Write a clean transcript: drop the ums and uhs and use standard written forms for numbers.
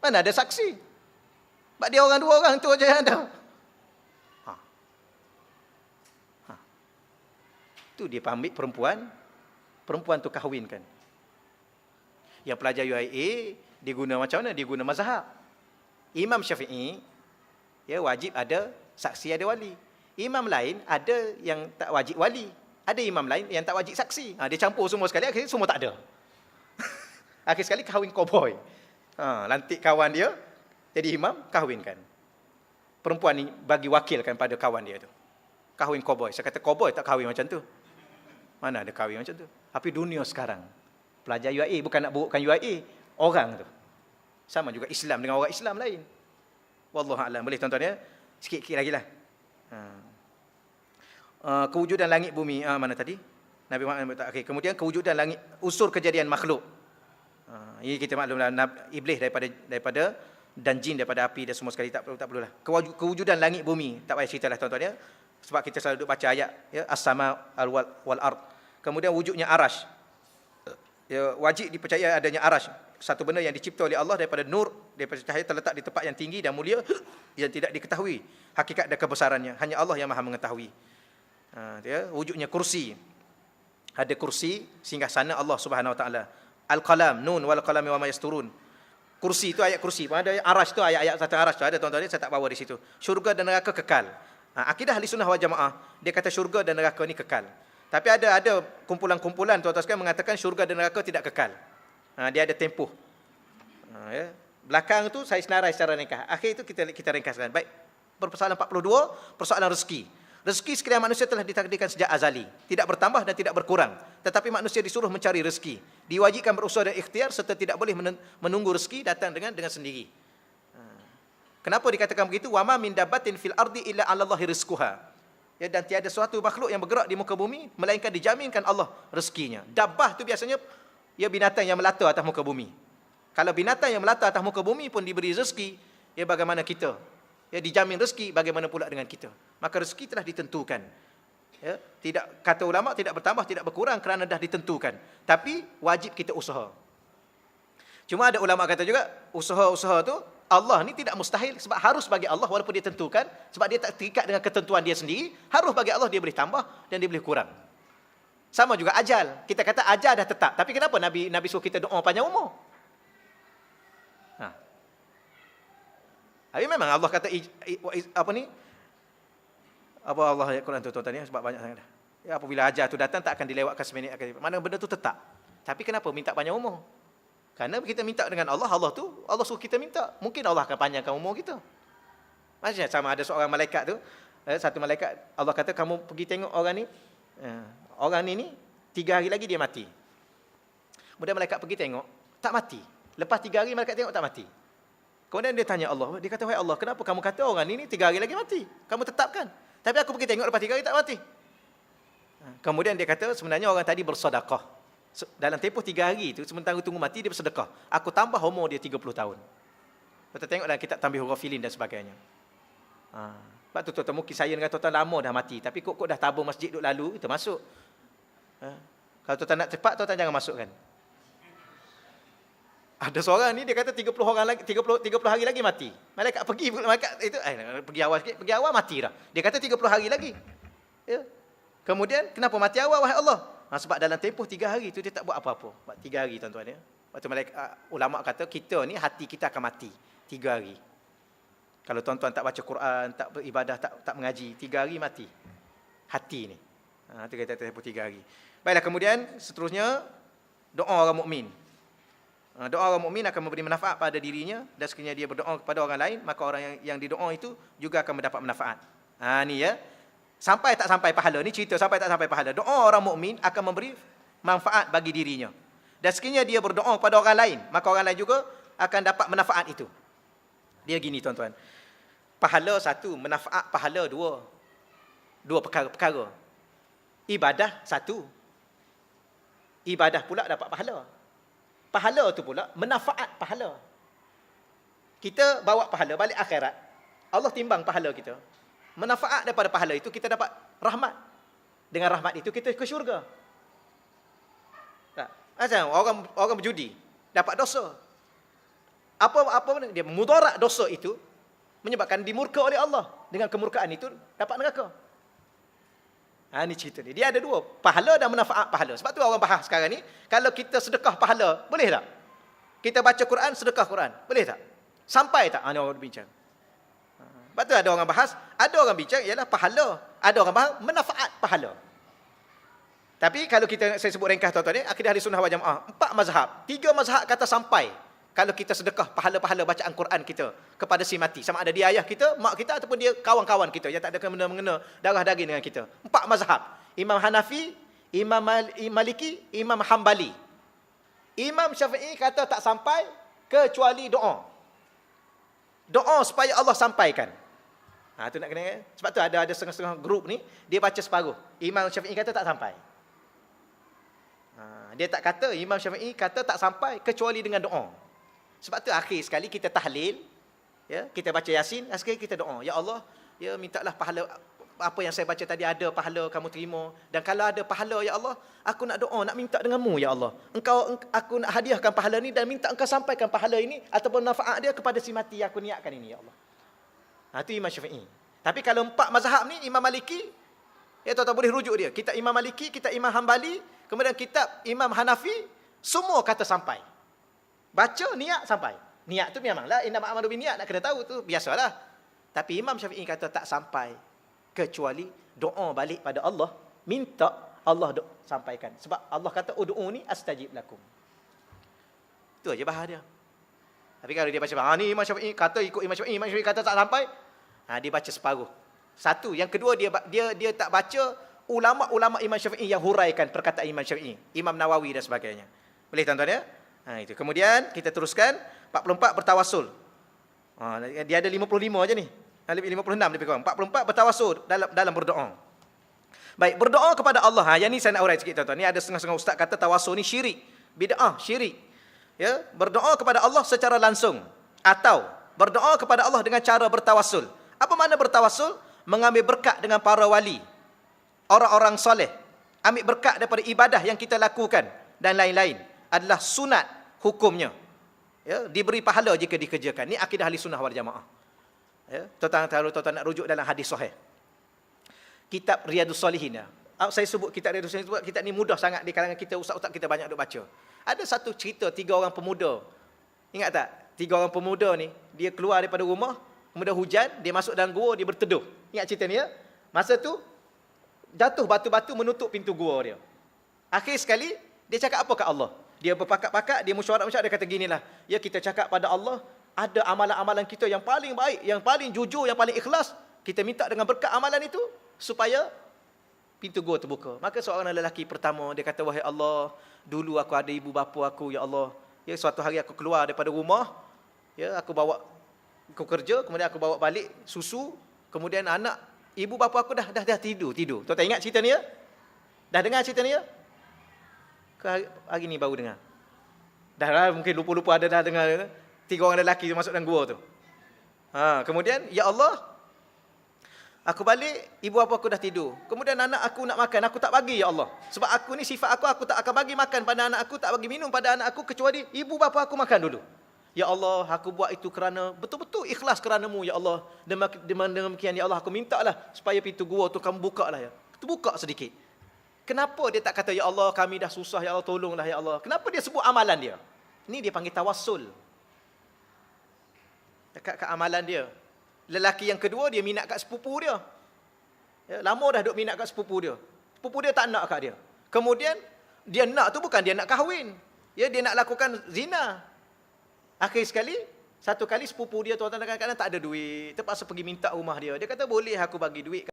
Mana ada saksi? Sebab dia orang 2 orang tu aja yang ada. Tu dia ambil perempuan tu kahwinkan. Yang pelajar UIA, dia guna macam mana? Dia guna mazhab. Imam Syafi'i, ya wajib ada saksi, ada wali. Imam lain ada yang tak wajib wali. Ada imam lain yang tak wajib saksi. Dia campur semua sekali, akhirnya semua tak ada. Akhir sekali kahwin cowboy. Lantik kawan dia, jadi imam, kahwinkan. Perempuan ni bagi wakilkan pada kawan dia tu. Kahwin cowboy. Saya kata cowboy tak kahwin macam tu. Mana ada kahwin macam tu? Tapi dunia sekarang, pelajar UIA, bukan nak burukkan UIA, orang tu. Sama juga Islam dengan orang Islam lain. Wallahu a'lam. Boleh tuan-tuan ya? Sikit-sikit lagi lah. Kewujudan langit bumi, mana tadi? Nabi Muhammad okay. Kemudian kewujudan langit, unsur kejadian makhluk. Ini kita maklumlah, iblis daripada dan jin daripada api dan semua sekali, tak perlulah. Kewujudan langit bumi, tak payah ceritalah tuan-tuan ya. Sebab kita selalu duduk baca ayat ya, as-sama wal ard. Kemudian wujudnya arash. Ya, wajib dipercayai adanya arash, satu benda yang dicipta oleh Allah daripada nur, daripada cahaya, terletak di tempat yang tinggi dan mulia yang tidak diketahui hakikat dan kebesarannya. Hanya Allah yang Maha mengetahui. Ya, wujudnya kursi. Ada kursi singgasana Allah Subhanahu wa taala. Al-qalam, nun wal qalami wa ma yasturun. Kursi itu ayat kursi. Ada arash tu, ayat-ayat tentang arash tu ada tuan-tuan, saya tak bawa di situ. Syurga dan neraka kekal. Akidah ahli sunnah wal jamaah, dia kata syurga dan neraka ni kekal. Tapi ada kumpulan-kumpulan tuan-tuan sekalian mengatakan syurga dan neraka tidak kekal. Dia ada tempoh. Ya. Belakang tu saya senarai secara ringkas. Akhir itu kita ringkaskan. Baik. Persoalan 42, persoalan rezeki. Rezeki sekalian manusia telah ditakdirkan sejak azali, tidak bertambah dan tidak berkurang. Tetapi manusia disuruh mencari rezeki, diwajibkan berusaha dan ikhtiar serta tidak boleh menunggu rezeki datang dengan sendiri. Kenapa dikatakan begitu? Wa ma min dabbatin fil ardi illa 'ala Allahi rizquha. Ya, dan tiada suatu makhluk yang bergerak di muka bumi melainkan dijaminkan Allah rezekinya. Dabbah tu biasanya ya binatang yang melata atas muka bumi. Kalau binatang yang melata atas muka bumi pun diberi rezeki, ya bagaimana kita? Ya dijamin rezeki, bagaimana pula dengan kita? Maka rezeki telah ditentukan. Ya, tidak, kata ulama, tidak bertambah, tidak berkurang kerana dah ditentukan. Tapi wajib kita usaha. Cuma ada ulama kata juga, usaha-usaha tu Allah ni tidak mustahil, sebab harus bagi Allah walaupun dia tentukan, sebab dia tak terikat dengan ketentuan dia sendiri, harus bagi Allah dia boleh tambah dan dia boleh kurang. Sama juga ajal. Kita kata ajal dah tetap, tapi kenapa Nabi suruh kita doa panjang umur? Tapi memang Allah kata apa ni? Apa Allah ayat Quran tu tuan-tuan ya, sebab banyak sangat dah. Ya, apabila ajal tu datang tak akan dilewatkan seminit akan. Mana benda tu tetap. Tapi kenapa minta panjang umur? Karena kita minta dengan Allah, Allah suruh kita minta. Mungkin Allah akan panjangkan umur kita. Macam sama ada seorang malaikat tu, satu malaikat, Allah kata kamu pergi tengok orang ni, orang ni 3 hari lagi dia mati. Kemudian malaikat pergi tengok, tak mati. Lepas 3 hari malaikat tengok tak mati. Kemudian dia tanya Allah, dia kata, wahai Allah, kenapa kamu kata orang ni 3 hari lagi mati? Kamu tetapkan. Tapi aku pergi tengok lepas 3 hari tak mati. Kemudian dia kata, sebenarnya orang tadi bersedekah. Dalam tempoh 3 hari itu, sementara tunggu mati, dia bersedekah. Aku tambah umur dia 30 tahun. Kita tengok dalam kitab Tanbih Ghafilin dan sebagainya. Sebab tu tuan-tuan, mungkin saya dengan tuan-tuan lama dah mati. Tapi kok dah tabung masjid duk lalu, kita masuk. Kalau tuan-tuan nak cepat, tuan-tuan jangan masukkan. Ada seorang ni, dia kata 30 hari lagi mati. Malaikat pergi, malaikat itu, pergi awal sikit, pergi awal mati dah. Dia kata 30 hari lagi. Ya. Kemudian, kenapa mati awal, wahai Allah? Sebab dalam tempoh 3 hari itu dia tak buat apa-apa. 3 hari tuan-tuan ya. Waktu ulama kata kita ni hati kita akan mati 3 hari. Kalau tuan-tuan tak baca Quran, tak beribadah, tak mengaji, 3 hari mati. Hati ni. Itu kata tempoh 3 hari. Baiklah, kemudian seterusnya doa orang mukmin. Doa orang mukmin akan memberi manfaat pada dirinya, dan sekiranya dia berdoa kepada orang lain, maka orang yang didoa itu juga akan mendapat manfaat. Ni ya. Sampai tak sampai pahala, ni cerita sampai tak sampai pahala. Doa orang mukmin akan memberi manfaat bagi dirinya. Dan sekiranya dia berdoa kepada orang lain, maka orang lain juga akan dapat manfaat itu. Dia gini tuan-tuan. Pahala satu, manfaat pahala dua. Dua perkara. Ibadah satu. Ibadah pula dapat pahala. Pahala tu pula manfaat pahala. Kita bawa pahala balik akhirat. Allah timbang pahala kita. Manfaat daripada pahala itu kita dapat rahmat. Dengan rahmat itu kita ke syurga. Tak? Macam orang berjudi dapat dosa. Apa dia mudarat dosa itu menyebabkan dimurka oleh Allah. Dengan kemurkaan itu dapat neraka. Ini cerita ni. Dia ada dua, pahala dan manfaat pahala. Sebab tu orang bahas sekarang ni, kalau kita sedekah pahala, boleh tak? Kita baca Quran, sedekah Quran, boleh tak? Sampai tak? Ini orang bincang. Sebab tu ada orang bahas, ada orang bincang ialah pahala, ada orang bahas manfaat pahala. Tapi kalau saya sebut ringkas tuan-tuan ni, akidah ahli sunnah wal jamaah, 4 mazhab, 3 mazhab kata sampai. Kalau kita sedekah pahala-pahala bacaan Quran kita kepada si mati, sama ada dia ayah kita, mak kita ataupun dia kawan-kawan kita yang tak ada kena-mengena darah daging dengan kita. 4 mazhab. Imam Hanafi, Imam Maliki, Imam Hambali. Imam Syafi'i kata tak sampai kecuali doa. Doa supaya Allah sampaikan. Tu nak kena. Sebab tu ada setengah-setengah grup ni, dia baca separuh. Imam Syafi'i kata tak sampai. Dia tak kata, Imam Syafi'i kata tak sampai kecuali dengan doa. Sebab tu akhir sekali kita tahlil, ya, kita baca Yasin, sekali kita doa, ya Allah, ya mintalah pahala apa yang saya baca tadi, ada pahala kamu terima, dan kalau ada pahala ya Allah, aku nak doa, nak minta denganmu ya Allah. Aku nak hadiahkan pahala ni dan minta engkau sampaikan pahala ini ataupun manfaat dia kepada si mati yang aku niatkan ini ya Allah. Itu Imam Syafi'i. Tapi kalau 4 mazhab ni, Imam Maliki, ya tuan-tuan boleh rujuk dia. Kitab Imam Maliki, kitab Imam Hambali, kemudian kitab Imam Hanafi, semua kata sampai. Baca, niat, sampai. Niat tu memanglah, innama a'malu binniyat, nak kena tahu tu, biasalah. Tapi Imam Syafi'i kata tak sampai, kecuali doa balik pada Allah, minta Allah sampaikan. Sebab Allah kata, ud'uni astajib lakum. Itu aja bahas dia. Tapi kalau dia baca, ni Imam Syafi'i kata ikut Imam Syafi'i kata tak sampai, dia baca separuh. Satu, yang kedua dia tak baca ulama-ulama Imam Syafi'i yang huraikan perkataan Imam Syafi'i, Imam Nawawi dan sebagainya. Boleh tuan-tuan ya? Itu. Kemudian kita teruskan 44 bertawassul. Dia ada 55 aja ni. 56 lebih kurang. 44 bertawassul dalam berdoa. Baik, berdoa kepada Allah. Yang ni saya nak urai sikit tuan-tuan. Ni ada setengah-setengah ustaz kata tawassul ni syirik, bid'ah, syirik. Ya, berdoa kepada Allah secara langsung atau berdoa kepada Allah dengan cara bertawassul. Apa makna bertawassul? Mengambil berkat dengan para wali, orang-orang soleh, ambil berkat daripada ibadah yang kita lakukan dan lain-lain, adalah sunat hukumnya. Ya, diberi pahala jika dikerjakan. Ni akidah ahli sunnah wal jamaah. Ya, tuan-tuan nak rujuk dalam hadis sahih. Kitab Riyadhus Shalihin. Saya sebut kitab Riyadhus Shalihin sebab kitab ni mudah sangat di kalangan kita, ustaz-ustaz kita banyak duk baca. Ada satu cerita 3 orang pemuda. Ingat tak? 3 orang pemuda ni, dia keluar daripada rumah, kemudian hujan, dia masuk dalam gua, dia berteduh. Ingat cerita ni ya? Masa tu jatuh batu-batu menutup pintu gua dia. Akhir sekali dia cakap apa ke Allah? Dia berpakat-pakat, dia mesyuarat-mesyuarat, dia kata ginilah, ya kita cakap pada Allah, ada amalan-amalan kita yang paling baik, yang paling jujur, yang paling ikhlas, kita minta dengan berkat amalan itu supaya pintu gua terbuka. Maka seorang lelaki pertama dia kata, wahai Allah, dulu aku ada ibu bapa aku ya Allah. Ya, suatu hari aku keluar daripada rumah, ya aku kerja, kemudian aku bawa balik susu, kemudian anak ibu bapa aku dah tidur. Tuan-tuan ingat cerita ni ya? Dah dengar cerita ni ya? Hari ni baru dengar. Dah lah, mungkin lupa-lupa ada dah dengar. 3 orang lelaki masuk dalam gua tu. Kemudian, ya Allah, aku balik, ibu bapa aku dah tidur. Kemudian anak aku nak makan, aku tak bagi ya Allah. Sebab aku ni sifat aku tak akan bagi makan pada anak aku, tak bagi minum pada anak aku, kecuali ibu bapa aku makan dulu. Ya Allah, aku buat itu kerana betul-betul ikhlas kerana-Mu ya Allah. Dengan demikian ya Allah, aku mintalah supaya pintu gua tu kamu buka lah ya. Terbuka sedikit. Kenapa dia tak kata, ya Allah kami dah susah, ya Allah tolonglah ya Allah. Kenapa dia sebut amalan dia? Ini dia panggil tawassul. Dekat ke amalan dia. Lelaki yang kedua, dia minat kat sepupu dia. Ya, lama dah duk minat kat sepupu dia. Sepupu dia tak nak kat dia. Kemudian, dia nak tu bukan dia nak kahwin. Ya, dia nak lakukan zina. Akhir sekali, satu kali sepupu dia tuan-tuan kadang-kadang tak ada duit. Terpaksa pergi minta rumah dia. Dia kata, boleh aku bagi duit.